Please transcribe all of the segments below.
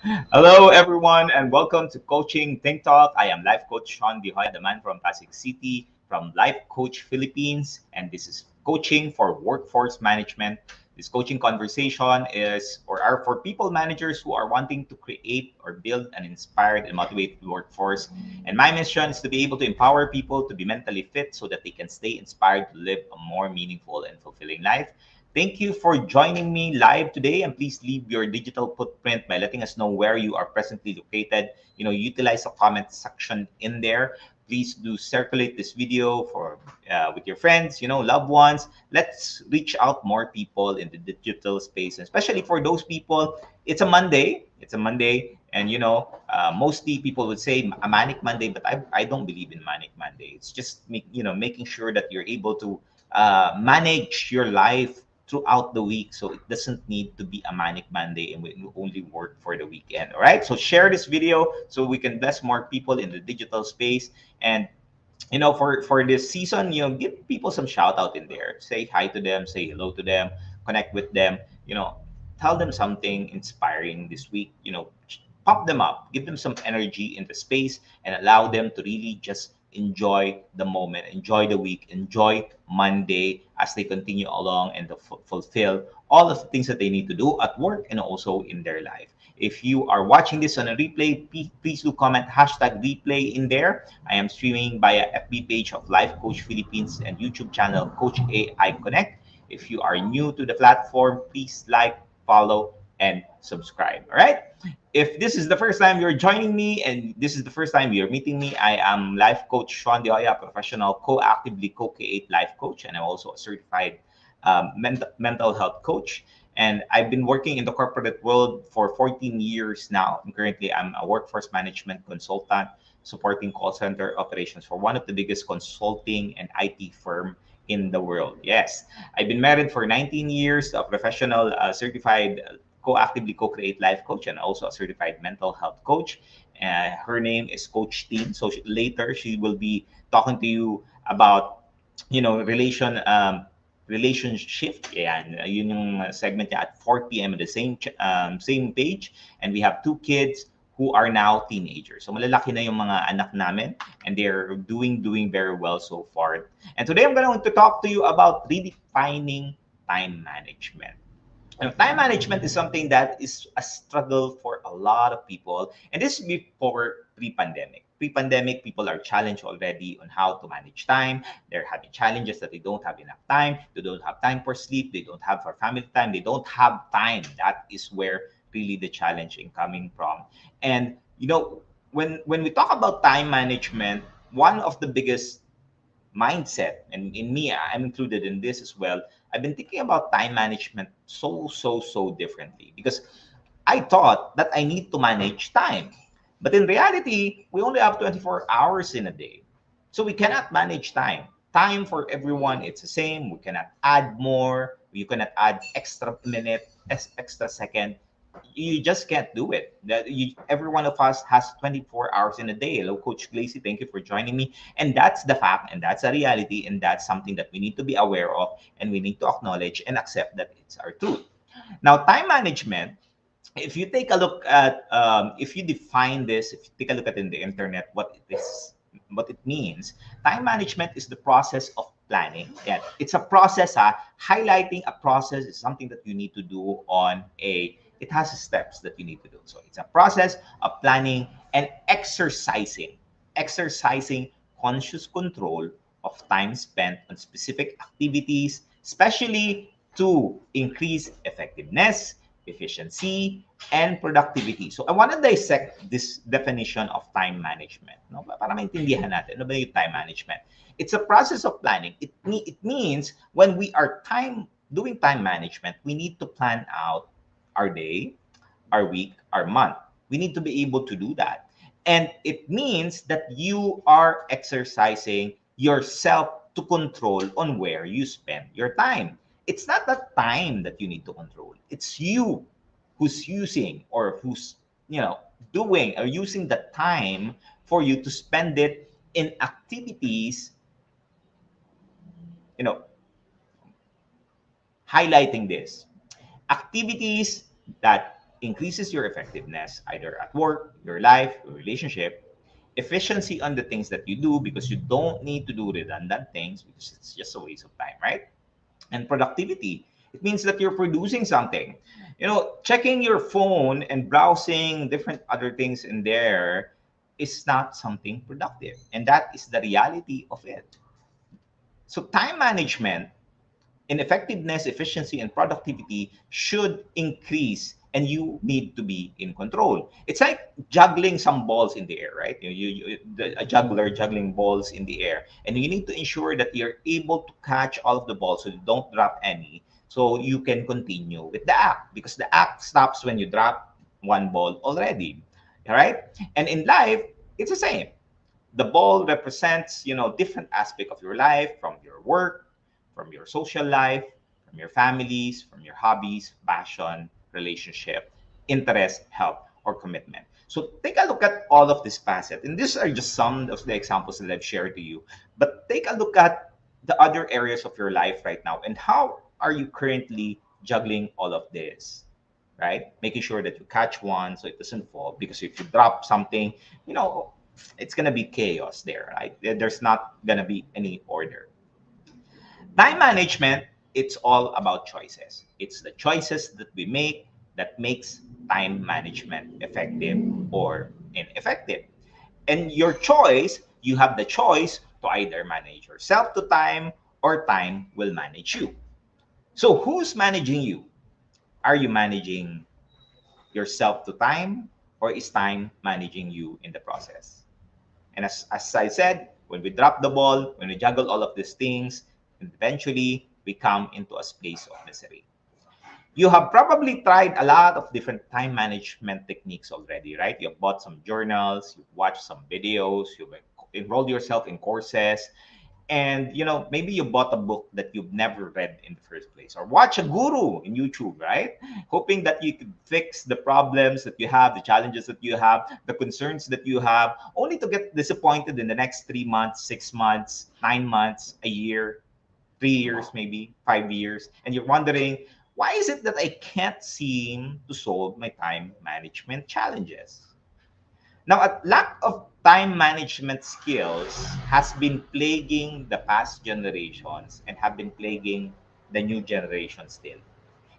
Hello, everyone, and welcome to Coaching Think Talk. I am Life Coach Shaun, the man from Pasig City, from Life Coach Philippines, and this is coaching for workforce management. This coaching conversation is or are for people managers who are wanting to create or build an inspired and motivated workforce. And my mission is to be able to empower people to be mentally fit so that they can stay inspired to live a more meaningful and fulfilling life. Thank you for joining me live today, and please leave your digital footprint by letting us know where you are presently located. Utilize the comment section in there. Please do circulate this video for with your friends, loved ones. Let's reach out more people in the digital space, especially for those people. It's a Monday. It's a Monday, and mostly people would say a manic Monday, but I don't believe in manic Monday. It's just making sure that you're able to manage your life throughout the week, so it doesn't need to be a manic Monday and we only work for the weekend. All right, so share this video so we can bless more people in the digital space. And for this season, give people some shout out in there. Say hi to them, say hello to them, connect with them. Tell them something inspiring this week. Pump them up, give them some energy in the space, and allow them to really just enjoy the moment, enjoy the week, enjoy Monday as they continue along and to fulfill all of the things that they need to do at work and also in their life. If you are watching this on a replay, please do comment hashtag replay in there. I am streaming via FB page of Life Coach Philippines and YouTube channel Coach AI Connect. If you are new to the platform, please like, follow, and subscribe. All right. If this is the first time you're joining me and this is the first time you're meeting me, I am Life Coach Shaun, professional co-actively co-create life coach, and I'm also a certified mental health coach. And I've been working in the corporate world for 14 years now. And currently, I'm a workforce management consultant supporting call center operations for one of the biggest consulting and IT firm in the world. Yes, I've been married for 19 years, a professional certified co-actively co-create life coach and also a certified mental health coach. Her name is Coach Teen. So later she will be talking to you about relationship. Yeah, yun yung segment niya at 4 p.m. at the same page. And we have two kids who are now teenagers. So malalaki na yung mga anak namin and they're doing very well so far. And today I'm going to talk to you about redefining time management. Time management is something that is a struggle for a lot of people. And this is before pre-pandemic. Pre-pandemic, people are challenged already on how to manage time. They're having challenges that they don't have enough time. They don't have time for sleep. They don't have for family time. They don't have time. That is where really the challenge is coming from. And when we talk about time management, one of the biggest mindset, and in me, I'm included in this as well. I've been thinking about time management so differently because I thought that I need to manage time. But in reality, we only have 24 hours in a day. So we cannot manage time. Time for everyone, it's the same. We cannot add more. You cannot add extra minute, extra second. You just can't do it. Every one of us has 24 hours in a day. Hello, Coach Glacy. Thank you for joining me. And that's the fact, and that's a reality, and that's something that we need to be aware of, and we need to acknowledge and accept that it's our truth. Now, time management, if you take a look at, if you define this, if you take a look at in the internet, what it means, time management is the process of planning. Yeah, it's a process. Highlighting a process is something that you need to do on a. It has steps that you need to do. So it's a process of planning and exercising conscious control of time spent on specific activities, especially to increase effectiveness, efficiency, and productivity. So I want to dissect this definition of time management, no? Para maintindihan natin ano ba yung time management. It's a process of planning. It means when we are doing time management, we need to plan out our day, our week, our month. We need to be able to do that. And it means that you are exercising yourself to control on where you spend your time. It's not the time that you need to control. It's you who's using or who's, doing or using the time for you to spend it in activities, you know, highlighting this activities that increases your effectiveness either at work, your life, your relationship, efficiency on the things that you do because you don't need to do redundant things because it's just a waste of time, right? And productivity. It means that you're producing something. Checking your phone and browsing different other things in there is not something productive. And that is the reality of it. So time management and effectiveness, efficiency, and productivity should increase, and you need to be in control. It's like juggling some balls in the air, right? A juggler juggling balls in the air, and you need to ensure that you're able to catch all of the balls so you don't drop any, so you can continue with the act because the act stops when you drop one ball already, all right? And in life, it's the same. The ball represents different aspect of your life, from your work, from your social life, from your families, from your hobbies, passion, relationship, interest, health, or commitment. So take a look at all of this facet, and these are just some of the examples that I've shared to you, but take a look at the other areas of your life right now and how are you currently juggling all of this, right? Making sure that you catch one so it doesn't fall, because if you drop something, you know it's going to be chaos there, right? There's not going to be any order. Time management, it's all about choices. It's the choices that we make that makes time management effective or ineffective. And your choice, you have the choice to either manage yourself to time or time will manage you. So who's managing you? Are you managing yourself to time, or is time managing you in the process? And as I said, when we drop the ball, when we juggle all of these things, eventually we come into a space of misery. You have probably tried a lot of different time management techniques already, right? You've bought some journals, you've watched some videos, you've enrolled yourself in courses, and maybe you bought a book that you've never read in the first place, or watch a guru in YouTube, right? Hoping that you could fix the problems that you have, the challenges that you have, the concerns that you have, only to get disappointed in the next 3 months, 6 months, 9 months, a year, 3 years, maybe 5 years, and you're wondering, why is it that I can't seem to solve my time management challenges? Now, a lack of time management skills has been plaguing the past generations and have been plaguing the new generation still.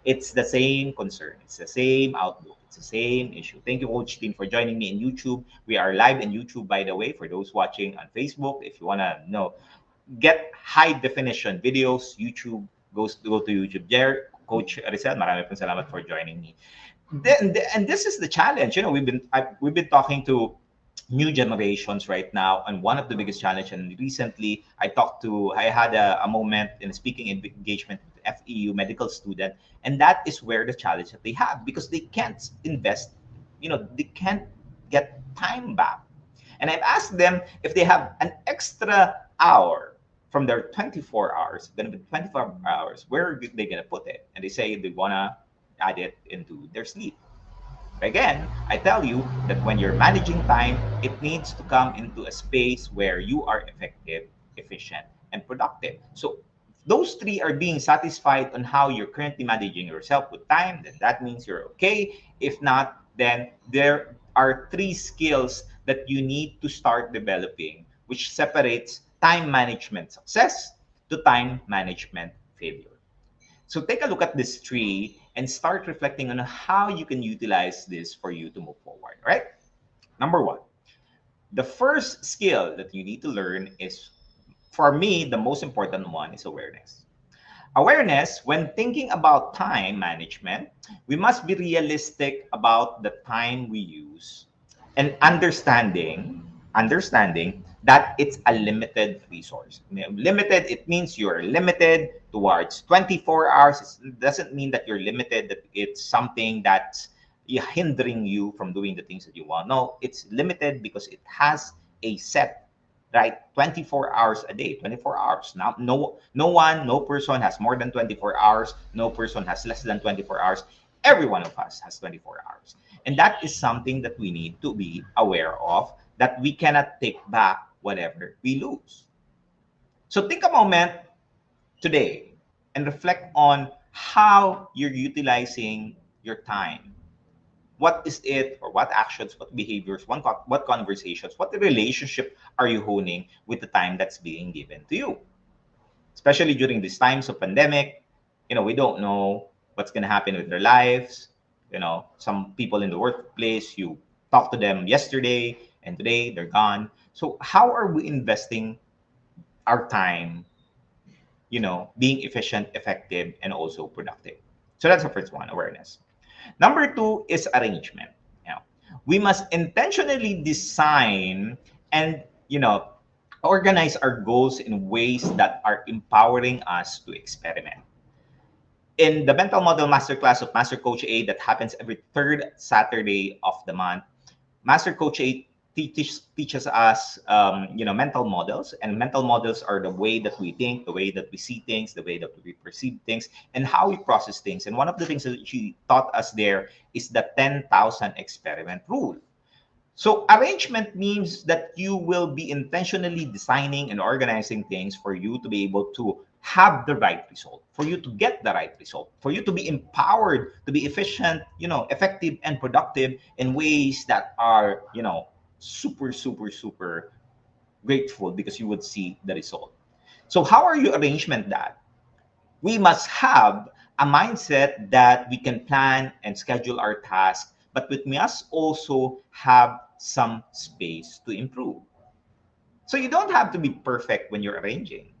It's the same concern. It's the same outlook. It's the same issue. Thank you, Coach Dean, for joining me in YouTube. We are live in YouTube, by the way, for those watching on Facebook. If you want to know, get high definition videos, YouTube, go to YouTube there. Coach Rizal, marami pong salamat for joining me. And this is the challenge. We've been talking to new generations right now, and one of the biggest challenge. And recently, I had a moment in a speaking engagement with FEU medical student, and that is where the challenge that they have, because they can't invest. They can't get time back. And I've asked them if they have an extra hour from their 24 hours, going to be 24 hours, where are they going to put it? And they say they want to add it into their sleep. Again, I tell you that when you're managing time, it needs to come into a space where you are effective, efficient, and productive. So those three are being satisfied on how you're currently managing yourself with time, then that means you're okay. If not, then there are three skills that you need to start developing, which separates time management success to time management failure. So take a look at this tree and start reflecting on how you can utilize this for you to move forward, right? Number one, the first skill that you need to learn is, for me, the most important one is awareness. Awareness, when thinking about time management, we must be realistic about the time we use, and understanding that it's a limited resource. Limited, it means you're limited towards 24 hours. It doesn't mean that you're limited, that it's something that's hindering you from doing the things that you want. No, it's limited because it has a set, right? 24 hours a day, 24 hours. Now, no person has more than 24 hours. No person has less than 24 hours. Every one of us has 24 hours. And that is something that we need to be aware of, that we cannot take back whatever we lose. So take a moment today and reflect on how you're utilizing your time. what is it, or what actions, what behaviors, what conversations, what relationship are you honing with the time that's being given to you? Especially during these times of pandemic, we don't know what's going to happen with their lives. Some people in the workplace, you talked to them yesterday and today they're gone. So how are we investing our time, being efficient, effective, and also productive? So that's the first one, awareness. Number two is arrangement. You know, we must intentionally design and, organize our goals in ways that are empowering us to experiment. In the Mental Model Masterclass of Master Coach A that happens every third Saturday of the month, Master Coach A teaches us, mental models. And mental models are the way that we think, the way that we see things, the way that we perceive things, and how we process things. And one of the things that she taught us there is the 10,000 experiment rule. So arrangement means that you will be intentionally designing and organizing things for you to be able to have the right result, for you to get the right result, for you to be empowered to be efficient, effective and productive in ways that are, super, super, super grateful because you would see the result. So how are you arrangement that? We must have a mindset that we can plan and schedule our tasks, but we must also have some space to improve. So you don't have to be perfect when you're arranging.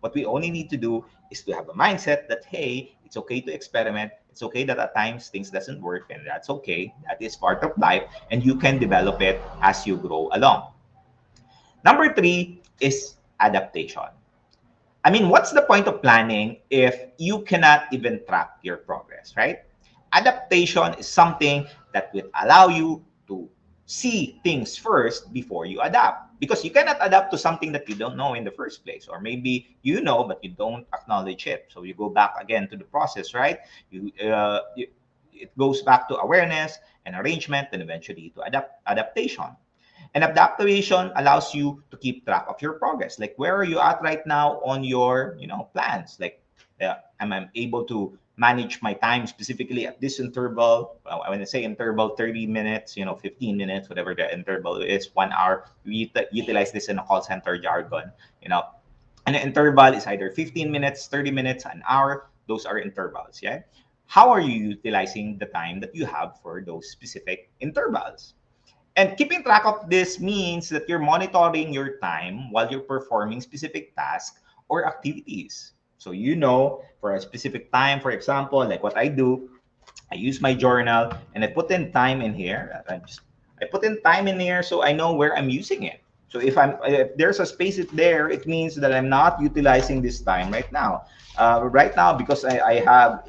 What we only need to do is to have a mindset that, hey, it's okay to experiment. It's okay that at times things doesn't work, and that's okay. That is part of life, and you can develop it as you grow along. Number three is adaptation. I mean, what's the point of planning if you cannot even track your progress, right? Adaptation is something that will allow you to see things first before you adapt. Because you cannot adapt to something that you don't know in the first place. Or maybe you know, but you don't acknowledge it. So you go back again to the process, right? It goes back to awareness and arrangement and eventually to adaptation. And adaptation allows you to keep track of your progress. Like, where are you at right now on your, plans? Like, am I able to manage my time specifically at this interval? When I say interval, 30 minutes, 15 minutes, whatever the interval is, 1 hour. We utilize this in a call center jargon, you know. And the interval is either 15 minutes, 30 minutes, an hour. Those are intervals, yeah? How are you utilizing the time that you have for those specific intervals? And keeping track of this means that you're monitoring your time while you're performing specific tasks or activities. So for a specific time, for example, like what I do, I use my journal and I put in time in here. I put in time in here so I know where I'm using it. So if there's a space there, it means that I'm not utilizing this time right now. Right now, because I have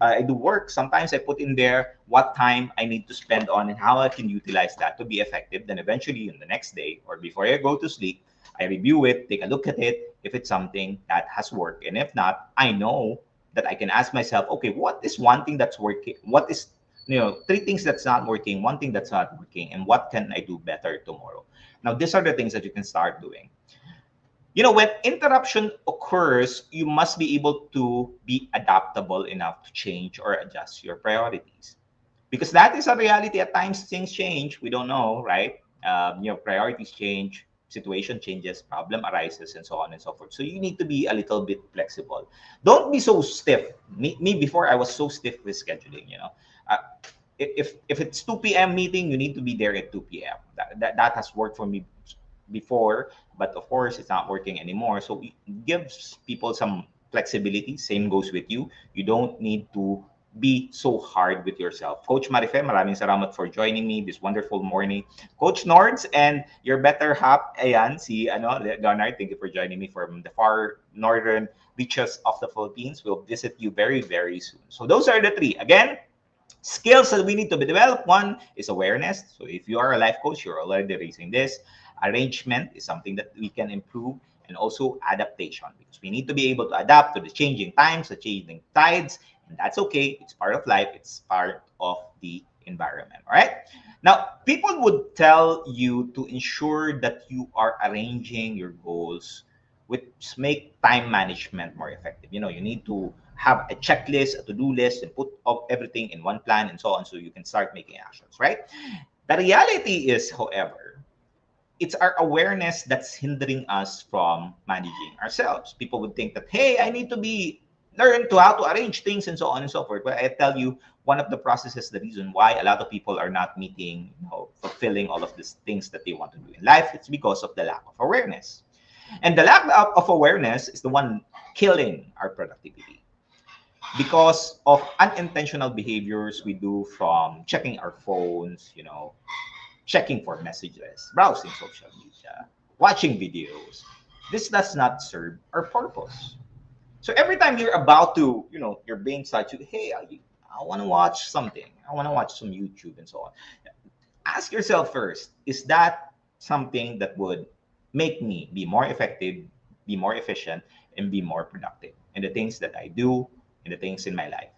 I do work. Sometimes I put in there what time I need to spend on and how I can utilize that to be effective. Then eventually, in the next day or before I go to sleep, I review it, take a look at it. If it's something that has worked, and if not, I know that I can ask myself, okay, what is one thing that's working? What is, three things that's not working, one thing that's not working, and what can I do better tomorrow? Now, these are the things that you can start doing. When interruption occurs, you must be able to be adaptable enough to change or adjust your priorities. Because that is a reality. At times, things change. We don't know, right? Priorities change, situation changes, problem arises, and so on and so forth. So you need to be a little bit flexible. Don't be so stiff. Me before, I was so stiff with scheduling. Uh, if it's 2 p.m. meeting, you need to be there at 2 p.m. That has worked for me before, but of course it's not working anymore. So it gives people some flexibility. Same goes with you. You don't need to be so hard with yourself. Coach Marife, maraming salamat for joining me this wonderful morning. Coach Nords and your better half, ayan, si Leonard, thank you for joining me from the far northern reaches of the Philippines. We'll visit you very, very soon. So those are the three. Again, skills that we need to be developed. One is awareness. So if you are a life coach, you're already raising this. Arrangement is something that we can improve, and also adaptation, because we need to be able to adapt to the changing times, the changing tides, and that's okay. It's part of life. It's part of the environment. All right. Now, people would tell you to ensure that you are arranging your goals, which make time management more effective. You need to have a checklist, a to-do list, and put up everything in one plan and so on, so you can start making actions, right? The reality is, however, it's our awareness that's hindering us from managing ourselves. People would think that, hey, I need to be learn to how to arrange things and so on and so forth. But I tell you, one of the processes, the reason why a lot of people are not meeting, fulfilling all of these things that they want to do in life, it's because of the lack of awareness. And the lack of awareness is the one killing our productivity because of unintentional behaviors we do, from checking our phones, checking for messages, browsing social media, watching videos. This does not serve our purpose. So every time you're about to, your brain starts to, hey, I want to watch something. I want to watch some YouTube and so on. Ask yourself first, is that something that would make me be more effective, be more efficient, and be more productive in the things that I do, in the things in my life?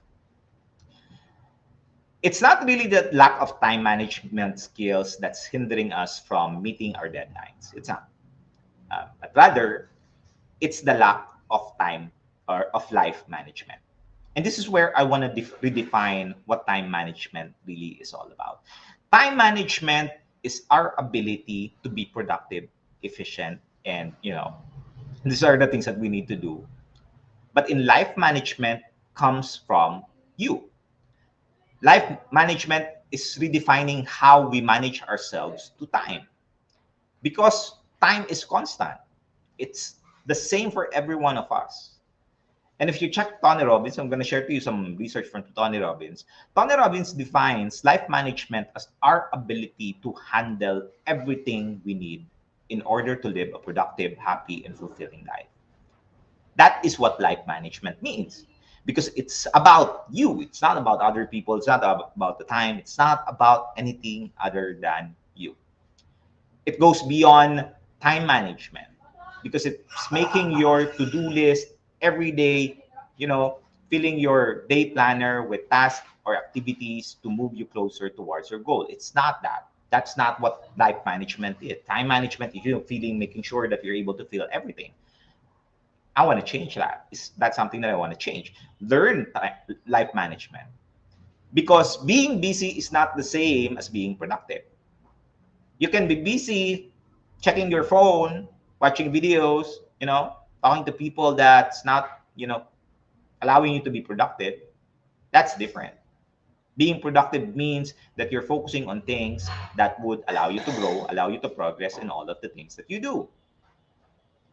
It's not really the lack of time management skills that's hindering us from meeting our deadlines. It's not. But rather, it's the lack of time or of life management. And this is where I want to redefine what time management really is all about. Time management is our ability to be productive, efficient, and these are the things that we need to do. But in life management comes from you. Life management is redefining how we manage ourselves to time, because time is constant. It's the same for every one of us. And if you check Tony Robbins, I'm going to share to you some research from Tony Robbins. Tony Robbins defines life management as our ability to handle everything we need in order to live a productive, happy, and fulfilling life. That is what life management means, because it's about you. It's not about other people. It's not about the time. It's not about anything other than you. It goes beyond time management, because it's making your to-do list every day, filling your day planner with tasks or activities to move you closer towards your goal. It's not that. That's not what life management is. Time management is feeling, making sure that you're able to feel everything. I want to change that. That's something that I want to change. Learn life management, because being busy is not the same as being productive. You can be busy checking your phone, watching videos, talking to people that's not, allowing you to be productive. That's different. Being productive means that you're focusing on things that would allow you to grow, allow you to progress in all of the things that you do.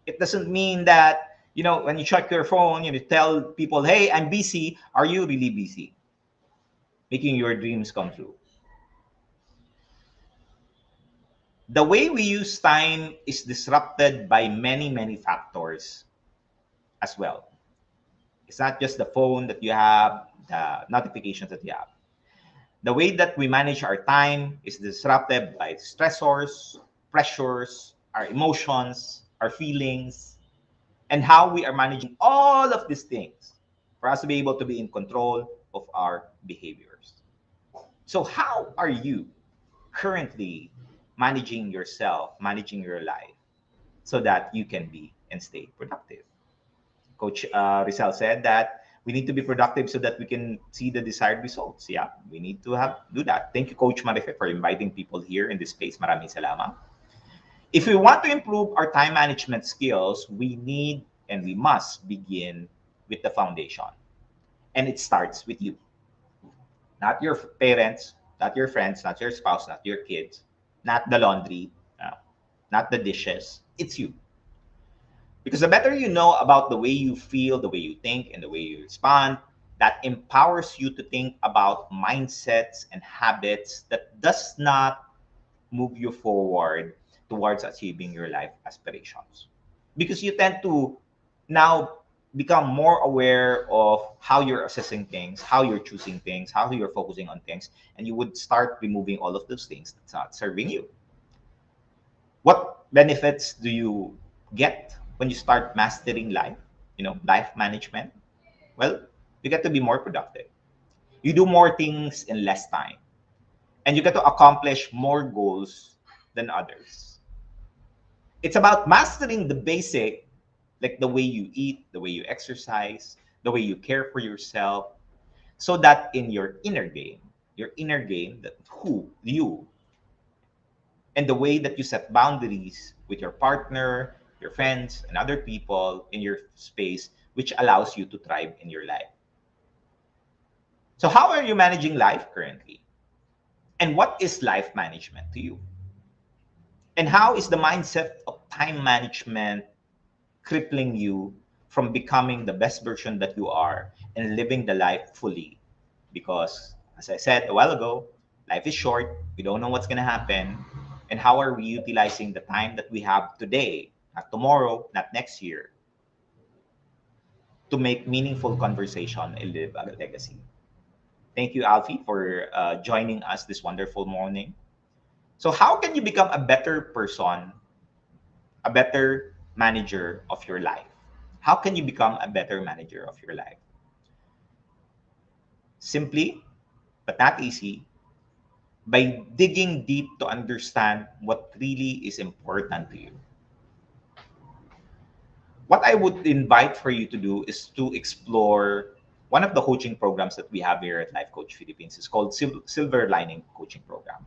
It doesn't mean that, when you check your phone, you tell people, hey, I'm busy. Are you really busy? Making your dreams come true. The way we use time is disrupted by many, many factors as well. It's not just the phone that you have, the notifications that you have. The way that we manage our time is disrupted by stressors, pressures, our emotions, our feelings, and how we are managing all of these things for us to be able to be in control of our behaviors. So, how are you currently managing yourself, managing your life, so that you can be and stay productive? Coach Rizal said that we need to be productive so that we can see the desired results. Yeah, we need to do that. Thank you, Coach Marife, for inviting people here in this space. Maraming salamat. If we want to improve our time management skills, we need and we must begin with the foundation. And it starts with you, not your parents, not your friends, not your spouse, not your kids, not the laundry, not the dishes. It's you. Because the better you know about the way you feel, the way you think, and the way you respond, that empowers you to think about mindsets and habits that does not move you forward towards achieving your life aspirations. Because you tend to now become more aware of how you're assessing things, how you're choosing things, how you're focusing on things, and you would start removing all of those things that's not serving you. What benefits do you get when you start mastering life, life management? Well, you get to be more productive. You do more things in less time, and you get to accomplish more goals than others. It's about mastering the basic, like the way you eat, the way you exercise, the way you care for yourself, so that in your inner game, that who you, and the way that you set boundaries with your partner, your friends, and other people in your space, which allows you to thrive in your life. So, how are you managing life currently? And what is life management to you? And how is the mindset of time management crippling you from becoming the best version that you are and living the life fully? Because, as I said a while ago, life is short. We don't know what's going to happen. And how are we utilizing the time that we have today, not tomorrow, not next year, to make meaningful conversation and live a legacy? Thank you, Alfie, for joining us this wonderful morning. So, how can you become a better person, a better manager of your life? How can you become a better manager of your life? Simply, but not easy, by digging deep to understand what really is important to you. What I would invite for you to do is to explore one of the coaching programs that we have here at Life Coach Philippines. It's called Silver Lining Coaching Program.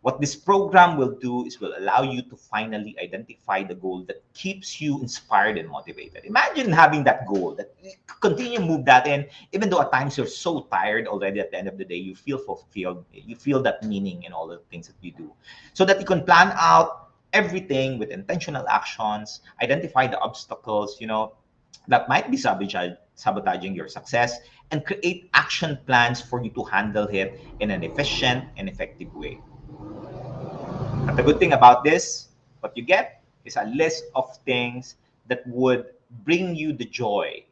What this program will do is will allow you to finally identify the goal that keeps you inspired and motivated. Imagine having that goal that you continue to move that in, even though at times you're so tired already at the end of the day, you feel fulfilled, you feel that meaning in all the things that you do. So that you can plan out everything with intentional actions, identify the obstacles, that might be sabotaging your success, and create action plans for you to handle it in an efficient and effective way. But the good thing about this, what you get is a list of things that would bring you the joy,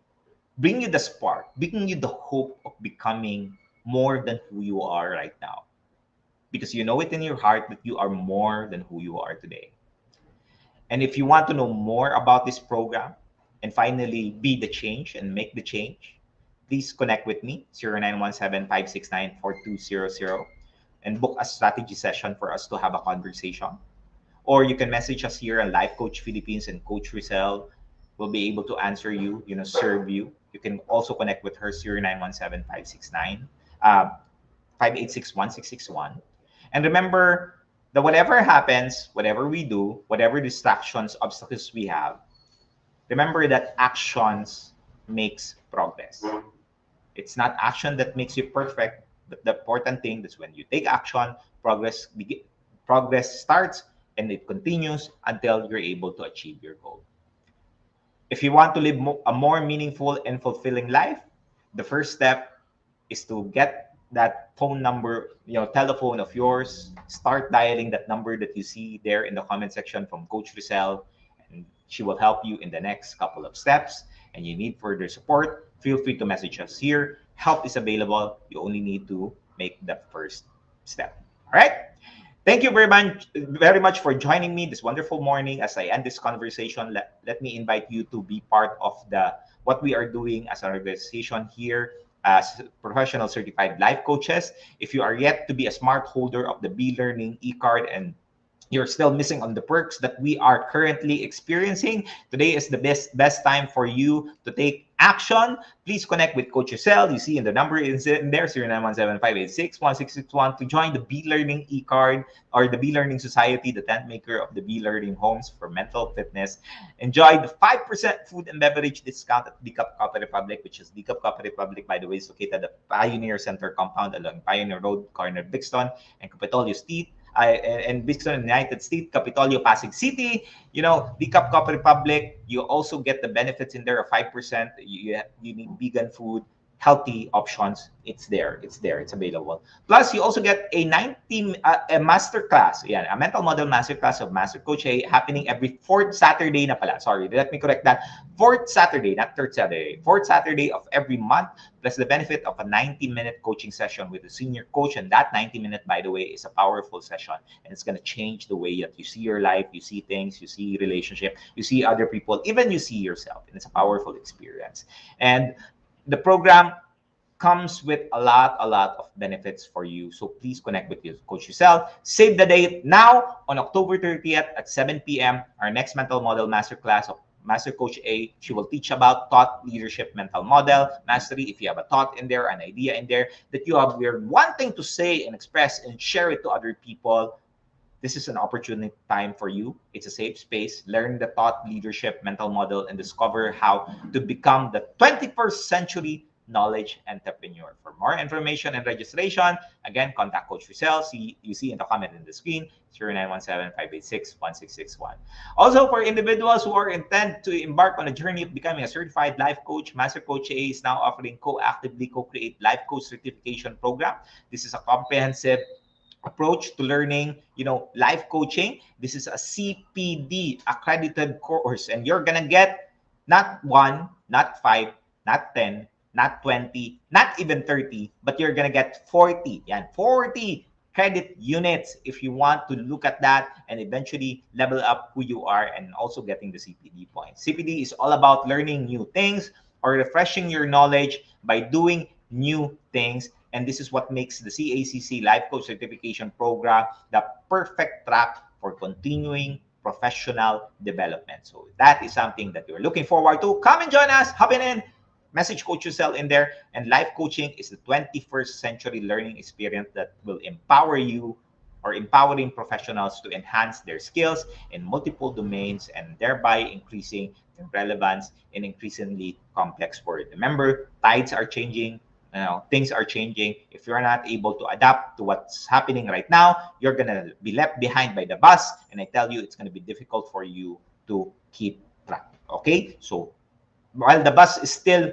bring you the spark, bring you the hope of becoming more than who you are right now. Because you know it in your heart that you are more than who you are today. And if you want to know more about this program and finally be the change and make the change, please connect with me, 0917-569-4200, and book a strategy session for us to have a conversation. Or you can message us here on Life Coach Philippines, and Coach Rizal will be able to answer you, serve you. You can also connect with her, 0917-569, 586-1661. And remember that whatever happens, whatever we do, whatever distractions, obstacles we have, remember that actions makes progress. It's not action that makes you perfect, but the important thing is when you take action, progress starts and it continues until you're able to achieve your goal. If you want to live a more meaningful and fulfilling life, the first step is to get that phone number, telephone of yours, start dialing that number that you see there in the comment section from Coach Rizal, and she will help you in the next couple of steps. And you need further support, feel free to message us here. Help is available. You only need to make the first step. All right? Thank you very much for joining me this wonderful morning. As I end this conversation, let me invite you to be part of what we are doing as an organization here as professional certified life coaches. If you are yet to be a smart holder of the Be Learning e-card and you're still missing on the perks that we are currently experiencing, today is the best time for you to take action. Please connect with Coach Giselle. You see in the number is in there, 0917-586-1661, to join the Be Learning e-card or the Be Learning Society, the tent maker of the Be Learning homes for mental fitness. Enjoy the 5% food and beverage discount at D Cup Coffee Republic, which is D Cup Coffee Republic, by the way, is located at the Pioneer Center compound along Pioneer Road, corner Brixton and Capitolio Street. And Brixton, United States, Capitolio, Pasig City, the Cup Coffee Republic. You also get the benefits in there of 5%. You need vegan food, healthy options. It's there. It's available. Plus, you also get a 90 a master class, a mental model master class of Master Coach A, happening every fourth Saturday na pala. Sorry, let me correct that. Fourth Saturday, not third Saturday. Fourth Saturday of every month, plus the benefit of a 90-minute coaching session with a senior coach. And that 90-minute, by the way, is a powerful session. And it's going to change the way that you see your life, you see things, you see relationship, you see other people, even you see yourself. And it's a powerful experience. And the program comes with a lot of benefits for you. So please connect with your Coach Giselle. Save the date now on October 30th at 7 p.m. Our next mental model masterclass of Master Coach A, she will teach about thought leadership mental model mastery. If you have a thought in there, an idea in there that you're wanting to say and express and share it to other people, this is an opportunity time for you. It's a safe space. Learn the thought leadership mental model and discover how to become the 21st century knowledge entrepreneur. For more information and registration, again, contact Coach Rizal. You see in the comment in the screen, 0917-586-1661. Also, for individuals who are intent to embark on a journey of becoming a certified life coach, Master Coach A is now offering co-actively co-create life coach certification program. This is a comprehensive approach to learning, life coaching. This is a CPD accredited course, and you're gonna get not one, not five, not 10, not 20, not even 30, but you're gonna get 40. Yeah, 40 credit units if you want to look at that and eventually level up who you are and also getting the CPD points. CPD is all about learning new things or refreshing your knowledge by doing new things. And this is what makes the CACC Life Coach Certification Program the perfect track for continuing professional development. So that is something that you're looking forward to. Come and join us. Hop in. Message Coach Rizal in there. And life coaching is the 21st century learning experience that will empower you or empowering professionals to enhance their skills in multiple domains and thereby increasing their relevance in increasingly complex world. Remember, tides are changing. Things are changing. If you're not able to adapt to what's happening right now, you're gonna be left behind by the bus. And I tell you, it's gonna be difficult for you to keep track. Okay, so while the bus is still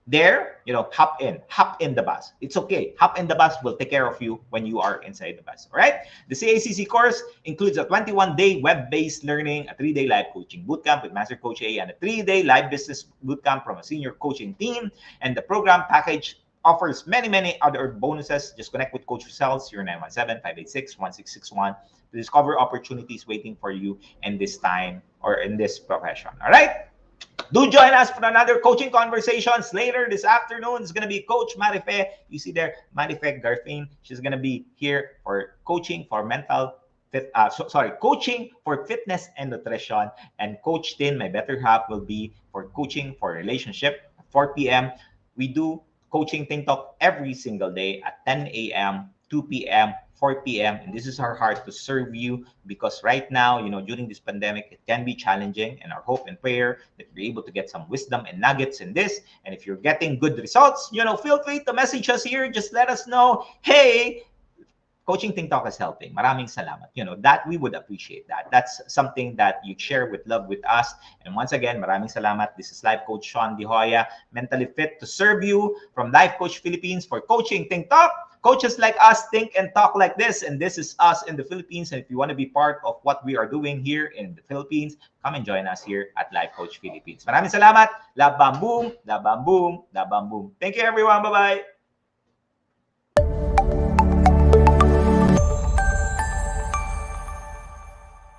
there, hop in the bus. It's okay. Hop in the bus. We'll take care of you when you are inside the bus. All right. The CACC course includes a 21-day web-based learning, a 3-day live coaching bootcamp with Master Coach A, and a 3-day live business bootcamp from a senior coaching team. And the program package offers many other bonuses. Just connect with Coach Rizal, 0917-586-1661 to discover opportunities waiting for you in this time or in this profession. All right. Do join us for another coaching conversations later this afternoon. It's going to be Coach Marife. You see there, Marife Garfin. She's going to be here for coaching for coaching for fitness and nutrition. And Coach Tin, my better half, will be for coaching for relationship at 4 p.m. We do coaching TikTok every single day at 10 a.m., 2 p.m., 4 p.m. And this is our heart to serve you because right now, during this pandemic, it can be challenging, and our hope and prayer that you're able to get some wisdom and nuggets in this. And if you're getting good results, feel free to message us here. Just let us know, hey, Coaching TikTok is helping. Maraming salamat. That we would appreciate that. That's something that you share with love with us. And once again, maraming salamat. This is Life Coach Shaun Joya, mentally fit to serve you from Life Coach Philippines for Coaching TikTok. Coaches like us think and talk like this, and this is us in the Philippines. And if you want to be part of what we are doing here in the Philippines, come and join us here at Life Coach Philippines. Maraming salamat. Labam boom, labam boom, labam boom. Thank you, everyone. Bye-bye.